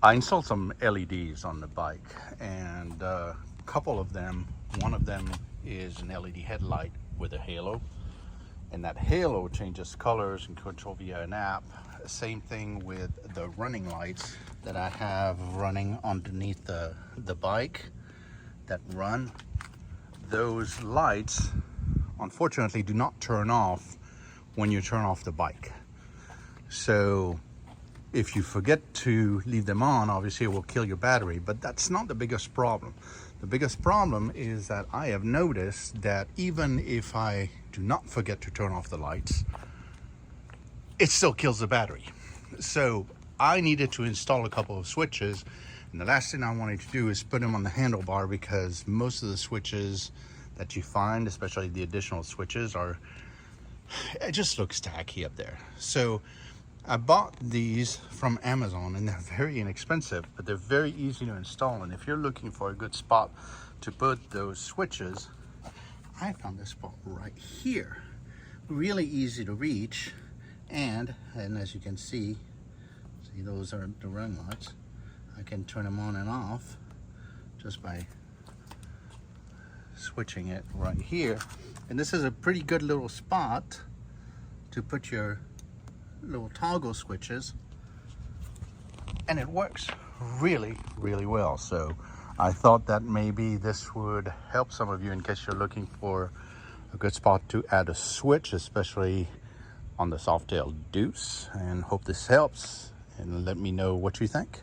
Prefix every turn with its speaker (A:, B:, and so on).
A: I installed some LEDs on the bike, and a couple of them, one of them is an LED headlight with a halo, and that halo changes colors and control via an app. Same thing with the running lights that I have running underneath the bike that run. Those lights unfortunately do not turn off when you turn off the bike. So if you forget to leave them on, obviously it will kill your battery, but that's not the biggest problem. The biggest problem is that I have noticed that even if I do not forget to turn off the lights, it still kills the battery. So I needed to install a couple of switches, and the last thing I wanted to do is put them on the handlebar, because most of the switches that you find, especially the additional switches, it just looks tacky up there. So I bought these from Amazon, and they're very inexpensive, but they're very easy to install. And if you're looking for a good spot to put those switches, I found this spot right here. Really easy to reach, and as you can see those are the run lights. I can turn them on and off just by switching it right here. And this is a pretty good little spot to put your little toggle switches, and it works really well. So I thought that maybe this would help some of you in case you're looking for a good spot to add a switch, especially on the Softail Deuce, and hope this helps, and let me know what you think.